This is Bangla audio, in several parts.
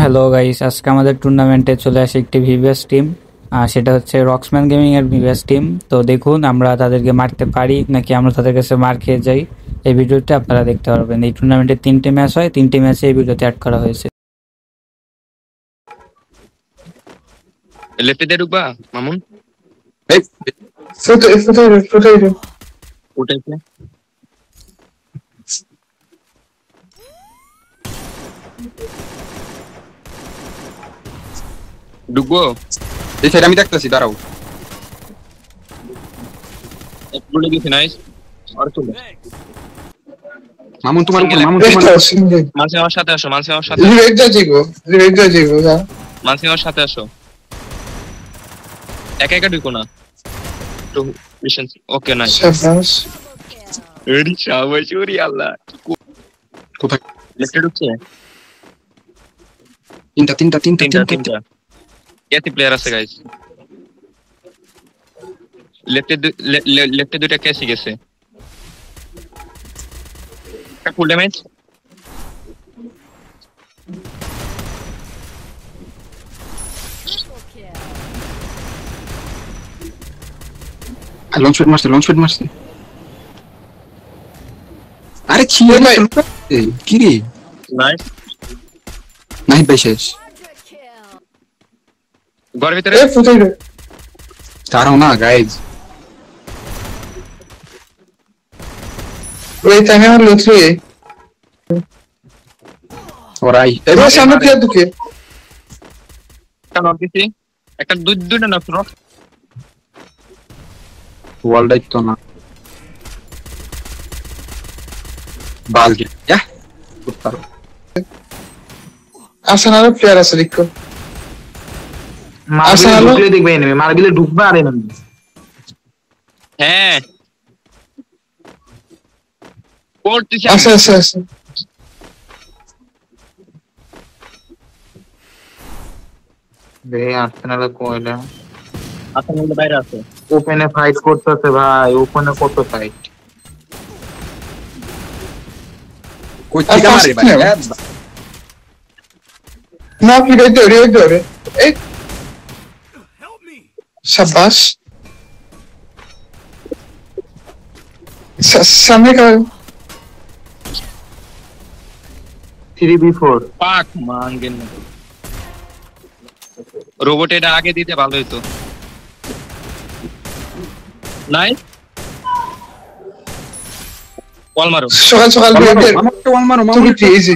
হ্যালো গাইস, আজকে আমাদের টুর্নামেন্টে চলে আসে একটি ভিভিএস টিম। সেটা হচ্ছে রক্সম্যান গেমিং এর ভিভিএস টিম। তো দেখুন আমরা তাদেরকে মারতে পারি নাকি আমরা তাদের কাছে মার খেয়ে যাই। এই ভিডিওতে আপনারা দেখতে পারবেন। এই টুর্নামেন্টে 3টি ম্যাচ হয়, 3টি ম্যাচে এই ভিডিওতে অ্যাড করা হয়েছে। লেফটে ঢুকবা মামুন? এই ফোটাই উঠাইছে ঢুকবো। এই সাইড আমি দেখতেছি, দাঁড়াও। বলে দিছি নাইস। আর চলে মামুন তোমার উপর, মামুন মানসি আমার সাথে আসো, মানসি আমার সাথে মানসি আমার সাথে আসো। একা একা ঢুকো না তো মিশন। Okay nice. এডি শাবাশুরি আল্লাহ। কোথায়? লেফটে ঢুকছে। তিনটা এতে প্লেয়ার আছে গাইস। লেফটে দুইটা ক্যাসি গেছে। একটা ফুল ড্যামেজ। লঞ্চ প্যাড মারছে। আরে ছিয়ে ভাই, কি রে? নাইস নাহিদ ভাই শেষ। ঘরের ভিতরে দাঁড়াও না গাইজ, ওই টাইমে আমার লুচি ওরাই এবার সামনে দিয়ে ঢুকে একটা নক দিছি, একটা দুইটা নক নক। ওয়াল দায়িত্ব না বালকে যা উত্তর আসানার প্লেয়ার আছে দেখো। মারবিলে ঢুকলে দেখবে এনিমি, মারবিলে ঢুকবা আর এনিমি। হ্যাঁ করতেছি। আচ্ছা বে আর্সেনাল কইলা আপনার বাইরে আছে। ওপেনে ফাইট করতেছে ভাই, ওপেনে কত ফাইট। কই থেকে মারে ভাই? না কি রে এই শাবাশ সামনে কা 3v4 পাক মাঙ্গেন না। রোবট এটা আগে দিতে ভালো হতো। নাই বল মারো, সকাল আমাকে ওয়াল মারো মামুন প্লিজ।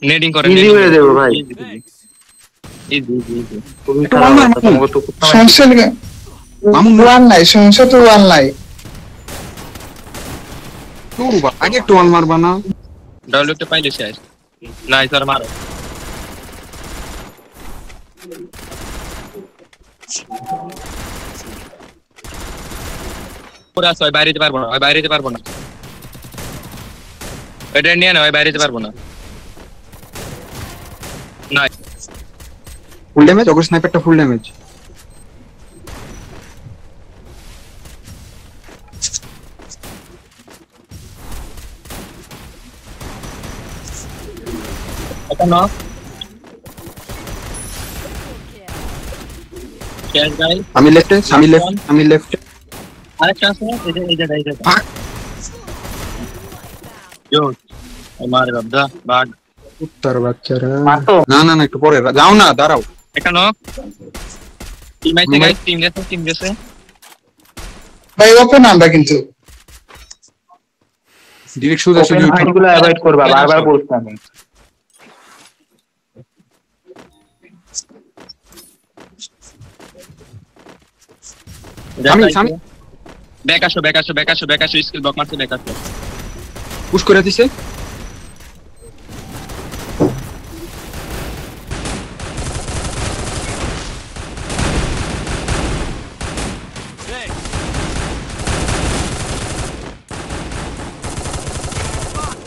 নেডিং করে ইজি হয়ে দেব ভাই। ইজি তুমি ওয়াল মারো তোমাকে তো কুত্তা সমস্যা নেই মামুন, ওয়াল নাই সমস্যা তো, ওয়াল নাই তোর আগে একটু ওয়াল মারবা না? ডাউনলোডটা পাইলে শেষ। নাই স্যার মারো। পুরা সবাই বাইরে যেতে পারবো না, বাইরে যেতে পারবো না। এটা নিয়ে না, বাইরে যেতে পারবো না। নাই ফুল ড্যামেজ, ওগর স্নাইপারটা ফুল ড্যামেজ। এটা না শেষ গাই। আমি লেফটে আরেকটা আছে এই যে ইয়ো মারে বাবা বাগ উত্তর বাচ্চারা। মারতো। না একটু পরে যাও না, দাঁড়াও। একটা নক। টিম আইছে গাইস, টিম গেছে। ভাই ওপেন আমরা কিন্তু ডিরেক্ট সোজা ওপেন ফাইটগুলো অ্যাভয়েড করবা, বারবার বলছি আমি। আমি ব্যাক আসো স্কিল ব্লক মারতে ব্যাক আসো। পুশ করে দিছে।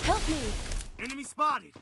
Help me! Enemy spotted!